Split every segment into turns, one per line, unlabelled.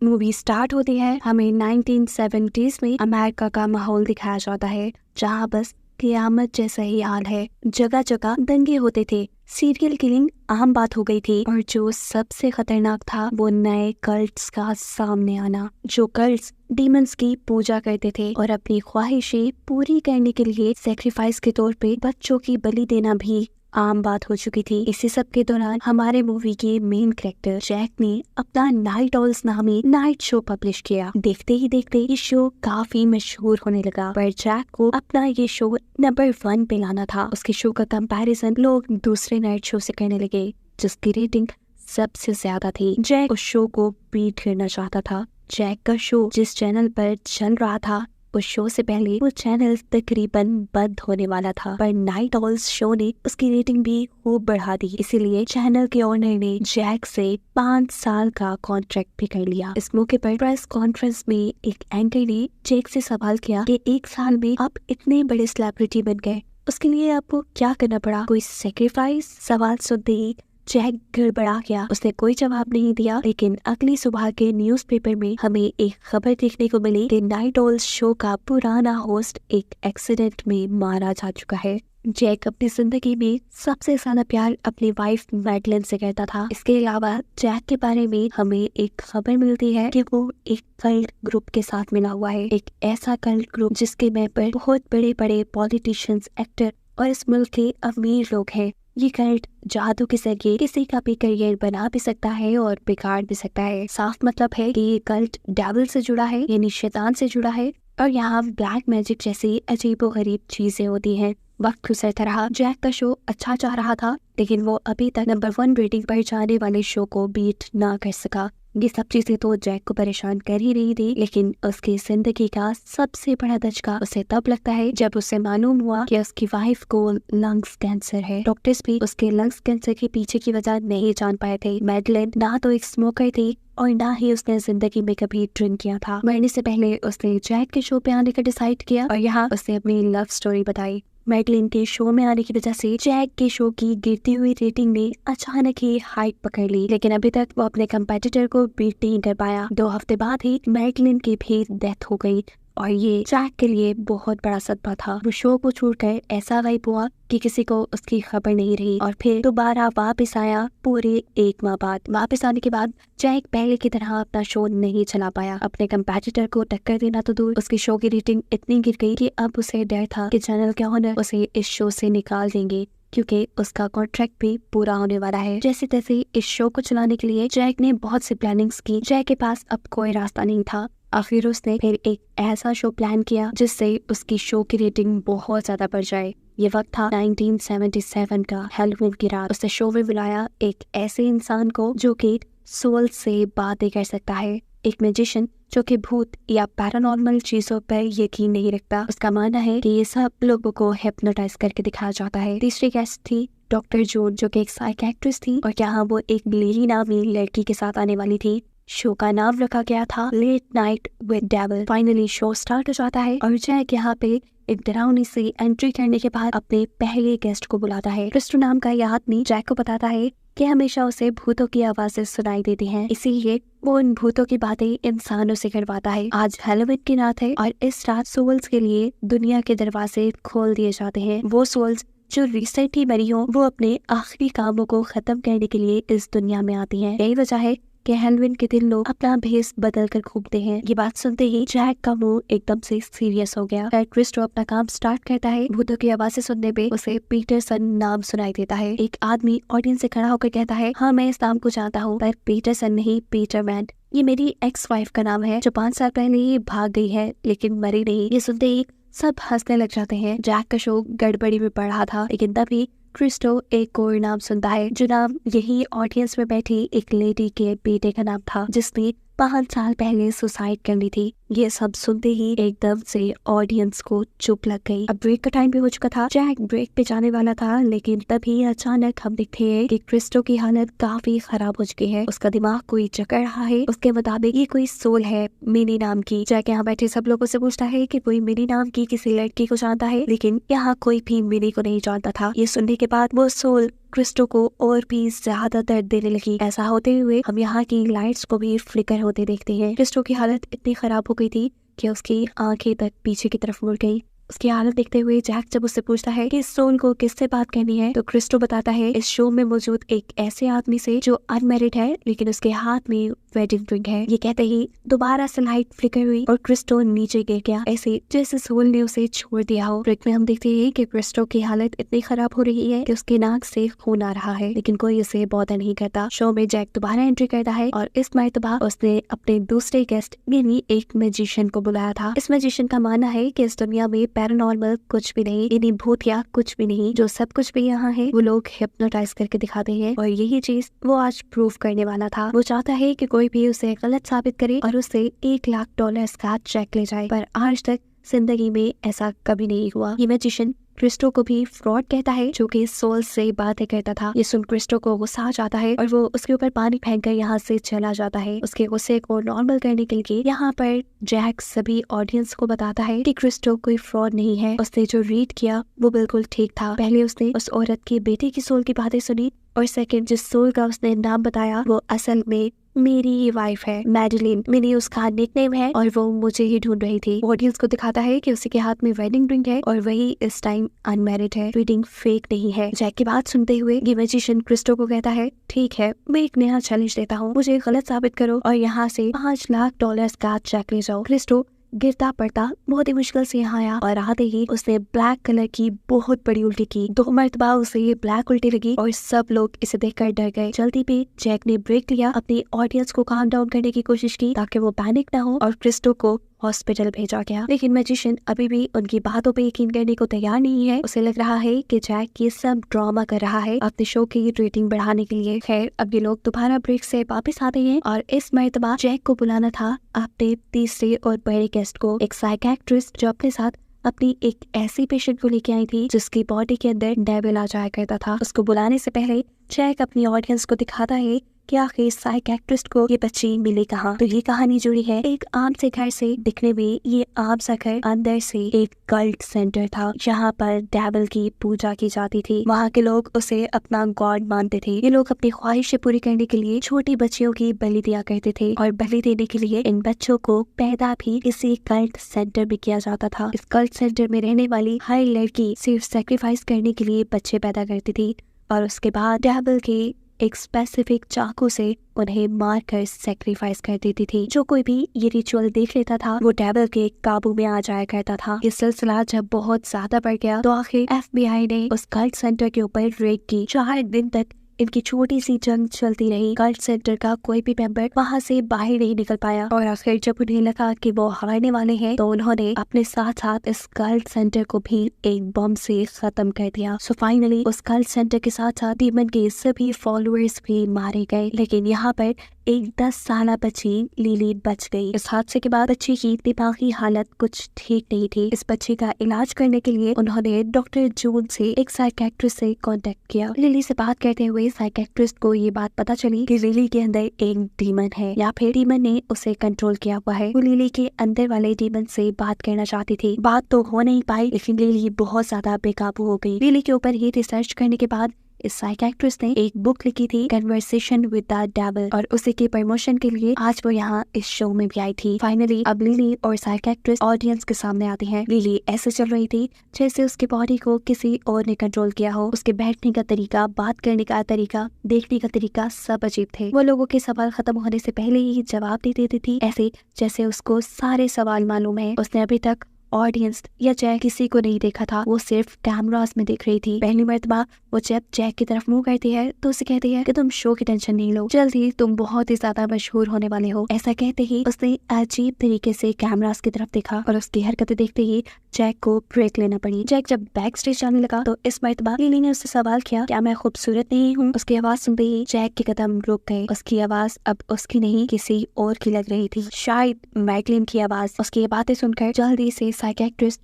Movie start होती है, हमें 1970s में अमेरिका का माहौल दिखाया जाता है, जहाँ बस क़यामत जैसा ही हाल है। जगह जगह दंगे होते थे, सीरियल किलिंग आम बात हो गई थी, और जो सबसे खतरनाक था वो नए कल्ट्स का सामने आना। जो कल्ट्स डीमंस की पूजा करते थे और अपनी ख्वाहिशें पूरी करने के लिए सेक्रीफाइस के तौर पे बच्चों की बलि देना भी आम बात हो चुकी थी। इसी सब के दौरान हमारे मूवी के मेन कैरेक्टर जैक ने अपना नाइट ऑल्स नामी नाइट शो पब्लिश किया। देखते ही देखते ये शो काफी मशहूर होने लगा, पर जैक को अपना ये शो नंबर 1 पे लाना था। उसके शो का कंपैरिजन लोग दूसरे नाइट शो से करने लगे, जिसकी रेटिंग सबसे ज्यादा थी। जैक उस शो को बीट करना चाहता था। जैक का शो जिस चैनल पर चल रहा था, उस शो से पहले वो चैनल तकरीबन बंद होने वाला था, पर नाइट ऑल्स शो ने उसकी रेटिंग भी खूब बढ़ा दी। इसीलिए चैनल के ओनर ने जैक से 5 साल का कॉन्ट्रैक्ट भी कर लिया। इस मौके पर प्रेस कॉन्फ्रेंस में एक एंकर ने जैक से सवाल किया कि 1 साल में आप इतने बड़े सेलिब्रिटी बन गए, उसके लिए आपको क्या करना पड़ा, कोई सेक्रीफाइस? सवाल सुनते ही जैक गड़बड़ा गया। उसने कोई जवाब नहीं दिया, लेकिन अगली सुबह के न्यूज़पेपर में हमें एक खबर देखने को मिली कि नाइट ऑल्स शो का पुराना होस्ट एक एक्सीडेंट में मारा जा चुका है। जैक अपनी जिंदगी में सबसे ज्यादा प्यार अपनी वाइफ मैडलिन से करता था। इसके अलावा जैक के बारे में हमें एक खबर मिलती है कि वो एक कल्ट ग्रुप के साथ मिला हुआ है, एक ऐसा कल्ट ग्रुप जिसके मेंबर बहुत बड़े बड़े पॉलिटिशियंस, एक्टर और इस मुल्क के अमीर लोग हैं। ये कल्ट जादू के जरिए किसी का भी करियर बना भी सकता है और बिगाड़ भी सकता है। साफ मतलब है कि ये कल्ट डेविल से जुड़ा है, यानी शैतान से जुड़ा है, और यहाँ ब्लैक मैजिक जैसी अजीबोगरीब चीजें होती हैं। वक्त गुजरता रहा, जैक का शो अच्छा जा रहा था, लेकिन वो अभी तक नंबर 1 रेटिंग पर जाने वाले शो को बीट ना कर सका। ये सब चीजें तो जैक को परेशान कर ही रही थी, लेकिन उसकी जिंदगी का सबसे बड़ा धचका उसे तब लगता है जब उसे मालूम हुआ कि उसकी वाइफ को लंग्स कैंसर है। डॉक्टर्स भी उसके लंग्स कैंसर के पीछे की वजह नहीं जान पाए थे। मैडलिन ना तो एक स्मोकर थी और ना ही उसने जिंदगी में कभी ड्रिंक किया था। मरने से पहले उसने जैक के शो पे आने का डिसाइड किया और यहाँ उसने अपनी लव स्टोरी बताई। मैडलिन के शो में आने की वजह से जैक के शो की गिरती हुई रेटिंग ने अचानक ही हाइट पकड़ ली, लेकिन अभी तक वो अपने कंपेटिटर को बीट नहीं कर पाया। 2 हफ्ते बाद ही मैडलिन की भी डेथ हो गई और ये जैक के लिए बहुत बड़ा सदमा था। वो शो को छोड़कर ऐसा गायब हुआ कि किसी को उसकी खबर नहीं रही, और फिर दोबारा वापस आया पूरे 1 माह बाद। वापस आने के बाद जैक पहले की तरह अपना शो नहीं चला पाया। अपने कंपेटिटर को टक्कर देना तो दूर, उसकी शो की रेटिंग इतनी गिर गई कि अब उसे डर था कि चैनल के ओनर उसे इस शो से निकाल देंगे, क्योंकि उसका कॉन्ट्रैक्ट भी पूरा होने वाला है। जैसे तैसे इस शो को चलाने के लिए जैक ने बहुत सी प्लानिंग्स की। जैक के पास अब कोई रास्ता नहीं था। आखिर उसने फिर एक ऐसा शो प्लान किया जिससे उसकी शो की रेटिंग बहुत ज्यादा बढ़ जाए। ये वक्त था 1977 का, हैलोवीन की रात। उसने शो में बुलाया एक ऐसे इंसान को जो कि सोल से बातें कर सकता है, एक मैजिशियन जो कि भूत या पैरानॉर्मल चीजों पर यकीन नहीं रखता। उसका मानना है कि ये सब लोगों को हिप्नोटाइज करके दिखाया जाता है। तीसरी गेस्ट थी डॉक्टर जून, जो कि एक साइकियाट्रिस्ट थी, और यहाँ वो एक लिली नामी लड़की के साथ आने वाली थी। शो का नाम रखा गया था late night with devil. Finally show start हो जाता है और जैक यहाँ पे एक डरावनी सी एंट्री करने के बाद अपने पहले गेस्ट को बुलाता है। क्रिस्टो नाम का यह आदमी जैक को बताता है कि हमेशा उसे भूतों की आवाजें सुनाई देती हैं, इसीलिए वो उन भूतों की बातें इंसानों से करवाता है। आज हैलोवीन की रात है और इस रात सोल्स के लिए दुनिया के दरवाजे खोल दिए जाते हैं। वो सोल्स जो रिसेंटली मरी हो, वो अपने आखिरी कामों को खत्म करने के लिए इस दुनिया में आती हैं। यही वजह है कि हैलोवीन के दिन लोग अपना भेष बदल कर घूमते हैं। ये बात सुनते ही जैक का मुंह एकदम से सीरियस हो गया। क्रिस्टो अपना काम स्टार्ट करता है। भूतों की आवाजें सुनने पे उसे पीटरसन नाम सुनाई देता है। एक आदमी ऑडियंस से खड़ा होकर कहता है, हाँ मैं इस नाम को जानता हूँ, पर पीटरसन नहीं, पीटरमैन। ये मेरी एक्स वाइफ का नाम है जो 5 साल पहले ही भाग गई है, लेकिन मरी नहीं। ये सुनते ही सब हंसने लग जाते हैं। जैक का शो गड़बड़ी में पड़ रहा था, लेकिन तभी क्रिस्टो एक और नाम सुनता है, जो नाम यही ऑडियंस में बैठी एक लेडी के बेटे का नाम था, जिसने 5 साल पहले सुसाइड कर ली थी। ये सब सुनते ही एकदम से ऑडियंस को चुप लग गई। अब ब्रेक का टाइम भी हो चुका था, जैक ब्रेक पे जाने वाला था, लेकिन तभी अचानक हम देखते हैं कि क्रिस्टो की हालत काफी खराब हो चुकी है। उसका दिमाग कोई चकर रहा है। उसके मुताबिक ये कोई सोल है मिनी नाम की। जैक यहाँ बैठे सब लोगों से पूछता है कि कोई मिनी नाम की किसी लड़की को जानता है, लेकिन यहाँ कोई भी मिनी को नहीं जानता था। ये सुनने के बाद वो सोल क्रिस्टो को और भी ज्यादा दर्द देने लगी। ऐसा होते हुए हम यहाँ की लाइट्स को भी फ्लिकर होते देखते हैं। क्रिस्टो की हालत इतनी खराब हो गई थी कि उसकी आंखें तक पीछे की तरफ मुड़ गई। उसकी हालत देखते हुए जैक जब उससे पूछता है कि इस सोल को किससे बात करनी है, तो क्रिस्टो बताता है इस शो में मौजूद एक ऐसे आदमी से जो अनमैरिड है, लेकिन उसके हाथ में वेडिंग रिंग है। ये कहते ही दोबारा से लाइट फ्लिकर हुई और क्रिस्टो नीचे गिर गया, ऐसे जैसे सोल ने उसे छोड़ दिया हो। ब्रेक में हम देखते हैं कि क्रिस्टो की हालत इतनी खराब हो रही है कि उसके नाक से खून आ रहा है, लेकिन कोई उसे बॉदर नहीं करता। शो में जैक दोबारा एंट्री करता है और इस मर्तबा उसने अपने दूसरे गेस्ट यानी एक मैजिशियन को बुलाया था। इस मैजिशियन का मानना है कि इस दुनिया में पैरानॉर्मल कुछ भी नहीं, यानी भूत या कुछ भी नहीं, जो सब कुछ भी यहाँ है वो लोग हिप्नोटाइज करके दिखाते हैं, और यही चीज वो आज प्रूव करने वाला था। वो चाहता है कि कोई भी उसे गलत साबित करे और उसे $1,00,000 का चेक ले जाए, पर आज तक जिंदगी में ऐसा कभी नहीं हुआ। ये मैजिशियन क्रिस्टो को भी फ्रॉड कहता है, जो कि सोल से बातें करता था। ये सुन क्रिस्टो को गुस्सा आ जाता है और वो उसके ऊपर पानी फेंक कर यहाँ से चला जाता है। उसके गुस्से को नॉर्मल करने के लिए यहाँ पर जैक सभी ऑडियंस को बताता है कि क्रिस्टो कोई फ्रॉड नहीं है। उसने जो रीड किया वो बिल्कुल ठीक था। पहले उसने उस औरत की बेटे की सोल की बातें सुनी, और सेकंड जिस सोल का उसने नाम बताया वो असल में मेरी ही वाइफ है, मैडलिन। मिनी उसका निकनेम है और वो मुझे ही ढूंढ रही थी। ऑडियंस को दिखाता है कि उसी के हाथ में वेडिंग रिंग है और वही इस टाइम अनमैरिड है। रीडिंग फेक नहीं है। जैक की बात सुनते हुए ये मैजिशियन क्रिस्टो को कहता है, ठीक है, मैं एक नया चैलेंज देता हूँ, मुझे गलत साबित करो और यहाँ से $5,00,000 का चेक ले जाओ। क्रिस्टो गिरता पड़ता बहुत ही मुश्किल से यहाँ आया और आते ही उसने ब्लैक कलर की बहुत बड़ी उल्टी की। 2 मरतबा उसे ये ब्लैक उल्टी लगी और सब लोग इसे देखकर डर गए। जल्दी पे जैक ने ब्रेक लिया, अपनी ऑडियंस को काम डाउन करने की कोशिश की ताकि वो पैनिक ना हो, और क्रिस्टो को हॉस्पिटल भेजा गया। लेकिन मैजिशियन अभी भी उनकी बातों पे यकीन करने को तैयार नहीं है। उसे लग रहा है कि जैक ये सब ड्रामा कर रहा है अपने शो की रेटिंग बढ़ाने के लिए। खैर अब ये लोग दोबारा ब्रेक से वापस आते हैं और इस मर्तबा जैक को बुलाना था अपने तीसरे और बड़े गेस्ट को, एक साइकियाट्रिस्ट जो अपने साथ अपनी एक ऐसी पेशेंट को लेके आई थी जिसकी बॉडी के अंदर डेविल आ जाया करता था। उसको बुलाने से पहले जैक अपनी ऑडियंस को दिखाता है कि आखिर साइकियाट्रिस्ट को ये बच्ची मिली कहाँ। तो ये कहानी जुड़ी है एक आम से घर से। दिखने में ये आम सा घर अंदर से एक कल्ट सेंटर था, जहाँ पर डेविल की पूजा की जाती थी। वहाँ के लोग उसे अपना गॉड मानते थे। ये लोग अपनी ख्वाहिशें पूरी करने के लिए छोटी बच्चियों की बलि दिया करते थे, और बलि देने के लिए इन बच्चों को पैदा भी इसी कल्ट सेंटर में किया जाता था। इस कल्ट सेंटर में रहने वाली हर लड़की सिर्फ सेक्रीफाइस करने के लिए बच्चे पैदा करती थी, और उसके बाद डेविल के एक स्पेसिफिक चाकू से उन्हें मारकर सेक्रीफाइस कर देती थी। जो कोई भी ये रिचुअल देख लेता था वो डेविल के काबू में आ जाया करता था। ये सिलसिला जब बहुत ज्यादा बढ़ गया तो आखिर FBI ने उस कल्ट सेंटर के ऊपर रेड की। 4 दिन तक इनकी छोटी सी जंग चलती रही। कल्ट सेंटर का कोई भी मेंबर वहाँ से बाहर नहीं निकल पाया, और आखिर जब उन्हें लगा कि वो हारने वाले हैं तो उन्होंने अपने साथ साथ इस कल्ट सेंटर को भी एक बम से खत्म कर दिया। सो फाइनली उस कल्ट सेंटर के साथ साथ डीमन के सभी फॉलोअर्स भी मारे गए, लेकिन यहाँ पर एक 10 साल बच्ची लिली बच गई। इस हादसे के बाद बच्ची की दिमागी हालत कुछ ठीक नहीं थी। इस बच्ची का इलाज करने के लिए उन्होंने डॉक्टर जून से एक साइकियाट्रिस्ट से कांटेक्ट किया। लिली से बात करते हुए साइकियाट्रिस्ट को ये बात पता चली कि लिली के अंदर एक डीमन है, या फिर डीमन ने उसे कंट्रोल किया हुआ है। वो लिली के अंदर वाले डीमन से बात करना चाहती थी। बात तो हो नहीं पाई, लेकिन लिली बहुत ज्यादा बेकाबू हो गई। लिली के ऊपर ही रिसर्च करने के बाद इस साइकियाट्रिस्ट ने एक बुक लिखी थी, कन्वर्सेशन विद द डेविल, और उसी के प्रमोशन के लिए आज वो यहाँ इस शो में भी आई थी। फाइनली अब लिली और साइकियाट्रिस्ट ऑडियंस के सामने आती हैं। लिली ऐसे चल रही थी जैसे उसकी बॉडी को किसी और ने कंट्रोल किया हो। उसके बैठने का तरीका, बात करने का तरीका, देखने का तरीका सब अजीब थे। वो लोगों के सवाल खत्म होने से पहले ही जवाब दे देती थी, ऐसे जैसे उसको सारे सवाल मालूम है। उसने अभी तक ऑडियंस या जैक किसी को नहीं देखा था, वो सिर्फ कैमरास में देख रही थी। पहली मर्तबा वो जब जैक की तरफ मुंह करती है तो उसे कहती है कि तुम शो की टेंशन नहीं लो, जल्द ही तुम बहुत ही ज्यादा मशहूर होने वाले हो। ऐसा कहते ही उसने अजीब तरीके से कैमरास की तरफ देखा और उसकी हरकतें देखते ही जैक को ब्रेक लेना पड़ी। जैक जब बैक स्टेज जाने लगा तो इस मर्तबा लिली ने उससे सवाल किया, क्या मैं खूबसूरत नहीं हूँ? उसकी आवाज सुनते ही जैक के कदम रुक गए। उसकी आवाज अब उसकी नहीं किसी और की लग रही थी, शायद मैगलिन की आवाज। उसकी बातें सुनकर जल्दी से साइकियाट्रिस्ट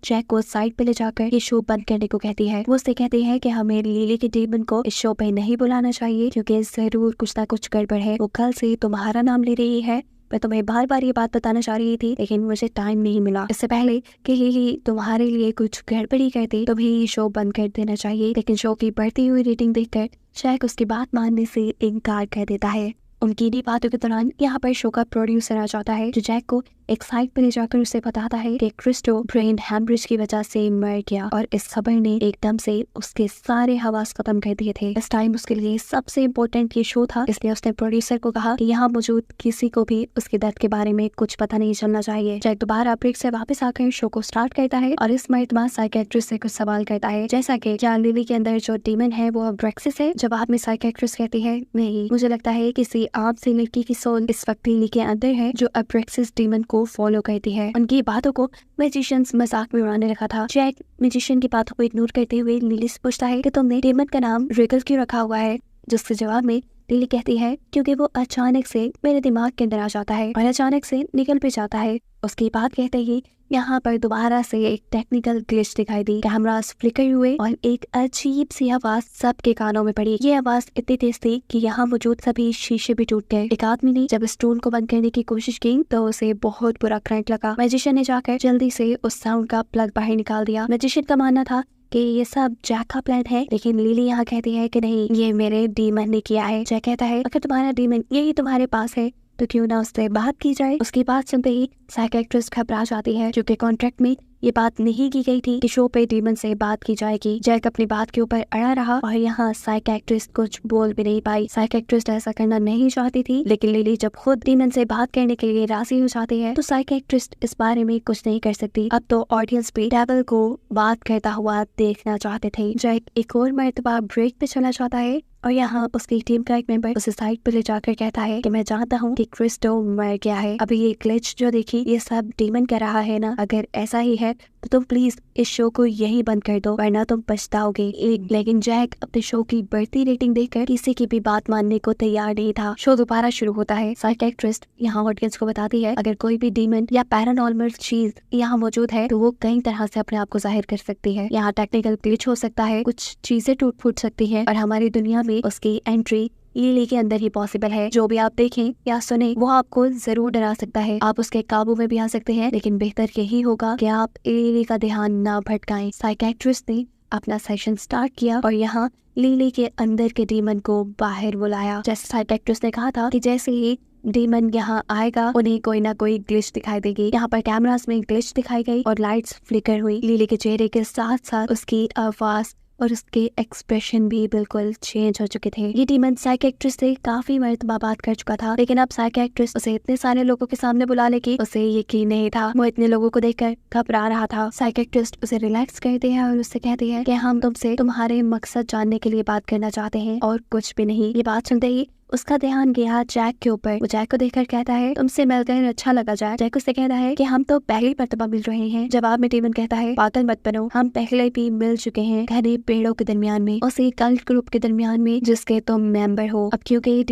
जैक को साइड पे ले जाकर ये शो बंद करने को कहती है। वो उससे कहती है कि हमें लिली के डीमन को इस शो पे नहीं बुलाना चाहिए क्योंकि जरूर कुछ ना कुछ गड़बड़ है। वो कल से तुम्हारा नाम ले रही है। मैं तुम्हें बार बार ये बात बताना चाह रही थी लेकिन मुझे टाइम नहीं मिला। इससे पहले कि लिली तुम्हारे लिए कुछ गड़बड़ी करती तुम्हें ये शो बंद कर देना चाहिए। लेकिन शो की बढ़ती हुई रेटिंग देखकर जैक उसकी बात मानने से इनकार कर देता है। उनकी इन्हीं बातों के दौरान यहाँ पर शो का प्रोड्यूसर आ जाता है जो जैक को एक साइड पर ले जाकर उसे बताता है कि क्रिस्टो ब्रेन हैमरेज की वजह से मर गया और इस खबर ने एकदम से उसके सारे हवास खत्म कर दिए थे। इस टाइम उसके लिए सबसे इम्पोर्टेंट ये शो था, इसलिए उसने प्रोड्यूसर को कहा कि यहाँ मौजूद किसी को भी उसके दर्द के बारे में कुछ पता नहीं चलना चाहिए। जैक दोबारा ब्रेक से वापस आकर शो को स्टार्ट करता है और इस मर्तबा साइकियाट्रिस्ट से कुछ सवाल करता है, जैसा कि क्या लिली के अंदर जो डीमन है वो अब्रेक्सिस है? जवाब में साइकियाट्रिस्ट कहती है, नहीं, मुझे लगता है किसी आम सी लड़की की सोल इस वक्त लिली के अंदर है जो अब्रेक्सिस डीमन को फॉलो करती है। उनकी बातों को मैजिशियंस मजाक में उड़ाने रखा था। जैक मैजिशियन की बातों को इग्नोर करते हुए लिली से पूछता है कि तुमने डीमन का नाम रिगल क्यों रखा हुआ है? जिसके जवाब में लिली कहती है क्योंकि वो अचानक से मेरे दिमाग के अंदर आ जाता है और अचानक से निकल भी जाता है। उसकी बात कहते ही यहाँ पर दोबारा से एक टेक्निकल ग्लिच दिखाई दी। कैमरास फ्लिकर हुए और एक अजीब सी आवाज सबके कानों में पड़ी। ये आवाज इतनी तेज थी कि यहाँ मौजूद सभी शीशे भी टूट गए। एक आदमी ने जब स्टोन को बंद करने की कोशिश की तो उसे बहुत बुरा करंट लगा। मैजिशियन ने जाकर जल्दी से उस साउंड का प्लग बाहर निकाल दिया। मैजिशियन का मानना था कि ये सब जैक का प्लान है, लेकिन लिली यहाँ कहती है कि नहीं, ये मेरे डीमन ने किया है। जैक कहता है अगर तुम्हारा डीमन यही तुम्हारे पास है तो क्यों ना उससे बात की जाए। उसकी बात सुनते ही साइकियाट्रिस्ट घबरा जाती है क्योंकि कॉन्ट्रैक्ट में ये बात नहीं की गई थी कि शो पे डीमन से बात की जाएगी। जैक अपनी बात के ऊपर अड़ा रहा और यहाँ साइकियाट्रिस्ट कुछ बोल भी नहीं पाई। साइकियाट्रिस्ट ऐसा करना नहीं चाहती थी, लेकिन लिली जब खुद डीमन से बात करने के लिए राजी हो जाती है तो साइकियाट्रिस्ट इस बारे में कुछ नहीं कर सकती। अब तो ऑडियंस भी डेविल को बात करता हुआ देखना चाहते थे। जैक एक और मर्तबा ब्रेक पे चला जाता है और यहाँ उसकी टीम का एक मेंबर उसे साइड पे ले जाकर कहता है कि मैं जानता हूँ कि क्रिस्टो मर गया है। अभी ये ग्लिच जो देखी ये सब डीमन कर रहा है ना, अगर ऐसा ही है तो तुम प्लीज इस शो को यही बंद कर दो वरना तुम पछताओगे। लेकिन जैक अपने शो की बढ़ती रेटिंग देखकर किसी की भी बात मानने को तैयार नहीं था। शो दोबारा शुरू होता है। साइकियाट्रिस्ट यहाँ ऑडियंस को बताती है अगर कोई भी डीमन या पैरानॉर्मल चीज यहाँ मौजूद है तो वो कई तरह से अपने आप को जाहिर कर सकती है। यहाँ टेक्निकल ग्लिच हो सकता है, कुछ चीजें टूट फूट सकती है और हमारी दुनिया में उसकी एंट्री लिली के अंदर ही पॉसिबल है। जो भी आप देखें या सुने वो आपको जरूर डरा सकता है, आप उसके काबू में भी आ सकते हैं, लेकिन बेहतर यही होगा कि आप लिली का ध्यान ना भटकाएं। साइकियाट्रिस्ट ने अपना सेशन स्टार्ट किया और यहाँ लिली के अंदर के डीमन को बाहर बुलाया। जैसे साइकियाट्रिस्ट ने कहा था कि जैसे ही डीमन यहाँ आएगा उन्हें कोई ना कोई ग्लिच दिखाई देगी। यहाँ पर कैमरास में ग्लिच दिखाई गई और लाइट्स फ्लिकर हुई। लिली के चेहरे के साथ साथ उसकी आवाज और उसके एक्सप्रेशन भी बिल्कुल चेंज हो चुके थे। ये डीमन साइकियाट्रिस्ट से काफी मर्तबा बात कर चुका था, लेकिन अब साइकियाट्रिस्ट उसे इतने सारे लोगों के सामने बुला ले कि उसे यकीन नहीं था। वो इतने लोगों को देखकर घबरा रहा था। साइकियाट्रिस्ट उसे रिलैक्स करते हैं और उससे कहते हैं कि हम तुमसे तुम्हारे मकसद जानने के लिए बात करना चाहते हैं और कुछ भी नहीं। ये बात सुनते ही उसका ध्यान गया जैक के ऊपर। वो जैक को देखकर कहता है तुमसे मिलकर अच्छा लगा जैक। जैक उससे कहता है कि हम तो पहली मर्तबा मिल रहे हैं। जवाब में डीमन कहता है पागल मत बनो, हम पहले भी मिल चुके हैं घने पेड़ों के दरमियान में, उसी कल्ट ग्रुप के दरमियान में जिसके तुम मेंबर हो। अब क्योंकि ये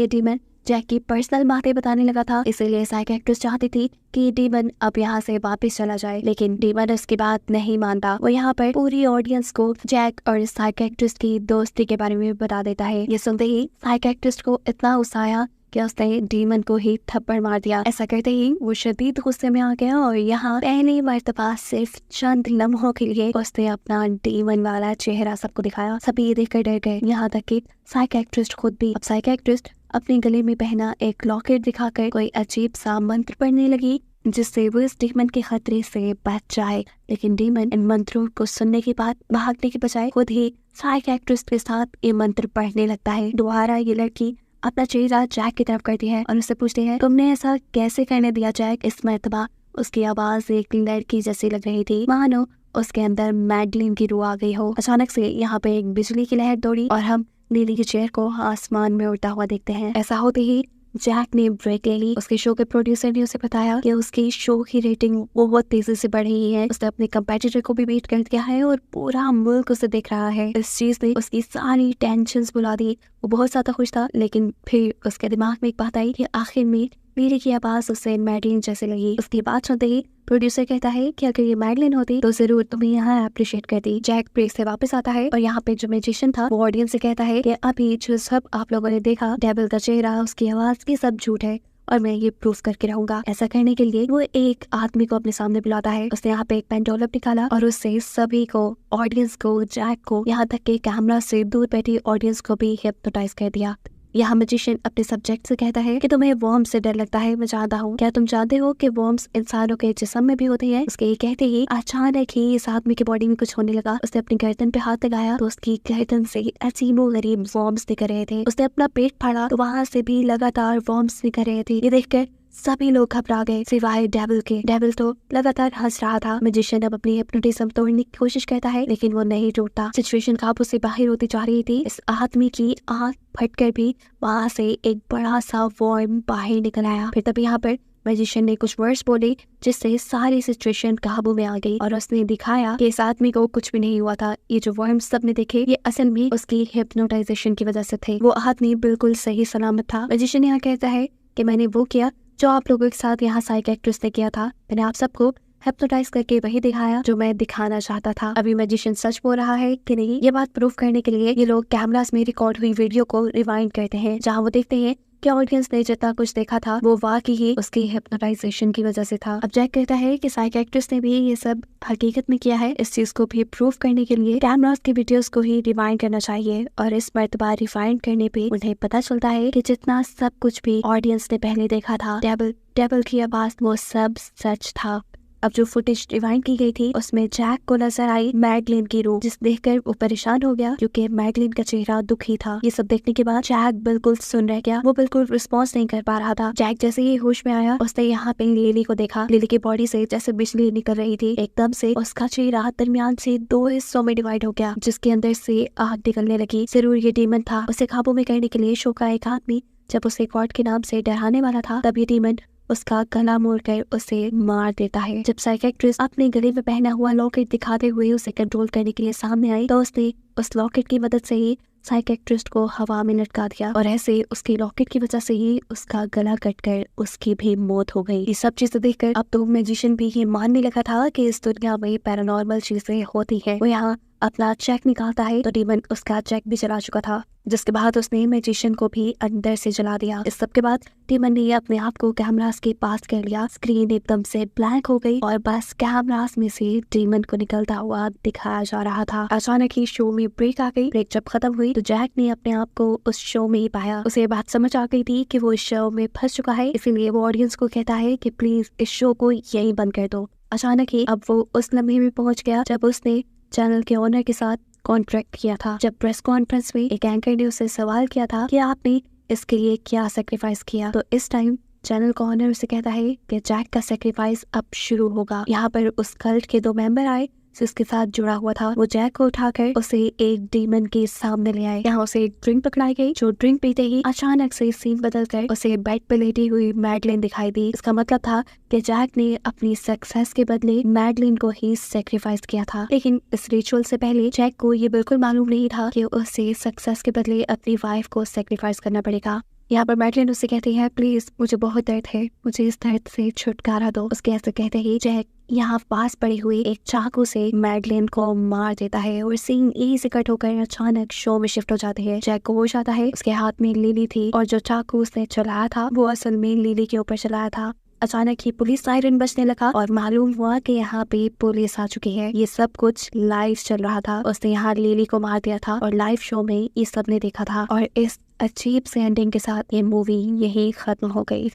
डीमन जैक की पर्सनल बातें बताने लगा था, इसीलिए साइकियाट्रिस्ट चाहती थी कि डीमन अब यहाँ से वापस चला जाए, लेकिन डीमन उसकी बात नहीं मानता। वो यहाँ पर पूरी ऑडियंस को जैक और साइकियाट्रिस्ट की दोस्ती के बारे में बता देता है। ये सुनते ही साइकियाट्रिस्ट को इतना गुस्सा आया कि उसने डीमन को ही थप्पड़ मार दिया। ऐसा करते ही वो शदीद गुस्से में आ गया और यहाँ पहली मर्तबा सिर्फ चंद लम्हों के लिए उसने अपना डीमन वाला चेहरा सबको दिखाया। सभी ये देखकर डर गए, यहाँ तक कि साइकियाट्रिस्ट खुद भी। अब साइकियाट्रिस्ट अपने गले में पहना एक लॉकेट दिखाकर कोई अजीब सा मंत्र पढ़ने लगी जिससे वो इस डीमन के खतरे से बच जाए। लेकिन डीमन इन मंत्रों को सुनने के बाद भागने के बजाय खुद ही साइकियाट्रिस्ट के साथ ये मंत्र पढ़ने लगता है। दोबारा ये लड़की अपना चेहरा जैक की तरफ करती है और उससे पूछती है तुमने ऐसा कैसे करने दिया जैक। इस मर्तबा उसकी आवाज एक लड़की जैसी लग रही थी, मानो उसके अंदर मैडलिन की रूह आ गई हो। अचानक से यहाँ पे एक बिजली की लहर दौड़ी और हम लिली की चेयर को आसमान में उड़ता हुआ देखते हैं। ऐसा होते ही जैक ने ब्रेक ले ली। उसके शो के प्रोड्यूसर ने उसे बताया कि उसकी शो की रेटिंग बहुत तेजी से बढ़ रही है। उसने अपने कंपेटिटर को भी बीट कर दिया है और पूरा मुल्क उसे देख रहा है। इस चीज ने उसकी सारी टेंशन्स भुला दी। वो बहुत ज्यादा खुश था, लेकिन फिर उसके दिमाग में एक बात आई कि आखिर में मेरी की आवाज उसे मैडलिन जैसे लगी। उसकी बात सुनते ही प्रोड्यूसर कहता है कि अगर ये मैडलिन होती तो जरूर तुम्हें यहाँ अप्रिशिएट करती। जैक ब्रेक से वापस आता है और यहाँ पे जो मैजिशियन था वो ऑडियंस से कहता है कि अभी जो सब आप लोगों ने देखा, डेविल का चेहरा, उसकी आवाज, की सब झूठ है और मैं ये प्रूफ करके रहूंगा। ऐसा करने के लिए वो एक आदमी को अपने सामने बुलाता है। उसने यहाँ पे एक पेंडोलम निकाला और उससे सभी को, ऑडियंस को, जैक को, यहाँ तक के कैमरा से दूर बैठी ऑडियंस को भी हिप्नोटाइज कर दिया। यहाँ मैजिशियन अपने सब्जेक्ट से कहता है कि तुम्हें वर्म्स से डर लगता है, मैं जानता हूँ। क्या तुम जानते हो कि वर्म्स इंसानों के जिस्म में भी होते हैं? उसके कहते ही अचानक ही इस आदमी की बॉडी में कुछ होने लगा। उसने अपनी गर्दन पे हाथ लगाया तो उसकी गर्दन से अजीबो गरीब वर्म्स निकल रहे थे। उसने अपना पेट फाड़ा तो वहाँ से भी लगातार वर्म्स निकल रहे थे। ये देखकर सभी लोग घबरा गए सिवाय डेविल के। डेविल तो लगातार हंस रहा था। मैजिशियन अब अपनी हिप्नोटिज्म तोड़ने की कोशिश करता है, लेकिन वो नहीं टूटता। सिचुएशन काबू से बाहर होती जा रही थी। इस आदमी की आंख फटकर भी वहां से एक बड़ा सा वर्म बाहर निकल आया। फिर तब यहाँ पर मैजिशियन ने कुछ वर्ड्स बोले जिससे सारी सिचुएशन काबू में आ गई और उसने दिखाया कि इस आदमी को कुछ भी नहीं हुआ था। ये जो वर्म्स सबने देखे ये असल में उसकी हिप्नोटाइजेशन की वजह से थे। वो आदमी बिल्कुल सही सलामत था। मैजिशियन यहाँ कहता है कि मैंने वो किया जो आप लोगों के साथ यहाँ साइकियाट्रिस्ट ने किया था। मैंने आप सबको हिप्नोटाइज करके वही दिखाया जो मैं दिखाना चाहता था। अभी मैजिशियन सच बोल रहा है कि नहीं, ये बात प्रूफ करने के लिए ये लोग कैमरास में रिकॉर्ड हुई वीडियो को रिवाइंड करते हैं, जहाँ वो देखते हैं कि ऑडियंस ने जितना कुछ देखा था वो वाकई ही उसकी हिप्नोटाइजेशन की वजह से था। अब जैक कहता है कि साइकियाट्रिस्ट ने भी ये सब हकीकत में किया है। इस चीज को भी प्रूफ करने के लिए कैमरास की वीडियोस को ही रिवाइंड करना चाहिए और इस मर्तबा रिवाइंड करने पे उन्हें पता चलता है कि जितना सब कुछ भी ऑडियंस ने पहले देखा था, डेविल की आवाज, वो सब सच था। अब जो फुटेज रिवाइंड की गई थी उसमें जैक को नजर आई मैडलिन की रूह, जिस देखकर वो परेशान हो गया क्योंकि मैडलिन का चेहरा दुखी था। ये सब देखने के बाद जैक बिल्कुल सुन रह गया। वो बिल्कुल रिस्पॉन्स नहीं कर पा रहा था। जैक जैसे ही होश में आया उसने यहाँ पे लिली को देखा। लिली की बॉडी से जैसे बिजली निकल रही थी। एकदम से उसका चेहरा दरमियान से 2 हिस्सों में डिवाइड हो गया, जिसके अंदर से आग निकलने लगी। जरूर ये डीमन था। उसे काबू में करने के लिए शो का एक आदमी जब उसे गॉड के नाम से डराने वाला था, तब ये डीमन उसका गला मोड़कर उसे मार देता है। जब साइकियाट्रिस्ट अपने गले में पहना हुआ लॉकेट दिखाते हुए उसे कंट्रोल करने के लिए सामने आई तो उसने उस लॉकेट की मदद से ही साइकियाट्रिस्ट को हवा में लटका दिया और ऐसे उसकी लॉकेट की वजह से ही उसका गला कटकर उसकी भी मौत हो गई। ये सब चीजें देखकर अब तो मैजिशियन भी ये मानने लगा था कि इस दुनिया में पैरानॉर्मल चीजें होती हैं। वो यहाँ अपना चेक निकालता है तो डीमन उसका चेक भी चला चुका था, जिसके बाद उसने मैजिशियन को भी अंदर से जला दिया। इस सब के बाद डीमन ने अपने आप को कैमरास के पास कर लिया। स्क्रीन एकदम से ब्लैंक हो गई और बस कैमरास में से डीमन को निकलता हुआ दिखाया जा रहा था। अचानक ही शो में ब्रेक आ गई। ब्रेक जब खत्म हुई तो जैक ने अपने आप को उस शो में ही पाया। उसे ये बात समझ आ गई थी कि वो इस शो में फंस चुका है, इसीलिए वो ऑडियंस को कहता है कि प्लीज इस शो को यहीं बंद कर दो। अचानक ही अब वो उस लम्हे में पहुंच गया जब उसने चैनल के ओनर के साथ कॉन्ट्रैक्ट किया था। जब प्रेस कॉन्फ्रेंस में एक एंकर ने उससे सवाल किया था कि आपने इसके लिए क्या सेक्रीफाइस किया, तो इस टाइम चैनल का ओनर उसे कहता है कि जैक का सेक्रीफाइस अब शुरू होगा। यहाँ पर उस कल्ट के 2 मेंबर आए जिसके साथ जुड़ा हुआ था। वो जैक को उठाकर उसे एक डीमन के सामने ले आए। यहाँ उसे एक ड्रिंक पकड़ाई गई, जो ड्रिंक पीते ही अचानक से सीन बदलकर उसे बेड पे लेटी हुई मैडलिन दिखाई दी। इसका मतलब था कि जैक ने अपनी सक्सेस के बदले मैडलिन को ही सेक्रीफाइस किया था। लेकिन इस रिचुअल से पहले जैक को ये बिल्कुल मालूम नहीं था कि उसे सक्सेस के बदले अपनी वाइफ को सेक्रीफाइस करना पड़ेगा। यहाँ पर मैडलिन उससे कहती है प्लीज मुझे बहुत दर्द है, मुझे इस दर्द से छुटकारा दो। उसके ऐसे कहते ही जैक यहाँ पास पड़ी हुई एक चाकू से मैडलिन को मार देता है और सीन यहीं से कट होकर अचानक शो में शिफ्ट हो जाते हैं। जैक को होश आता है। उसके हाथ में लिली थी और जो चाकू उसने चलाया था वो असल में लिली के ऊपर चलाया था। अचानक ही पुलिस सायरन बजने लगा और मालूम हुआ कि यहाँ पे पुलिस आ चुकी है। ये सब कुछ लाइव चल रहा था। उसने यहाँ लिली को मार दिया था और लाइव शो में ये सब ने देखा था और इस अजीब से एंडिंग के साथ ये मूवी यही खत्म हो गई।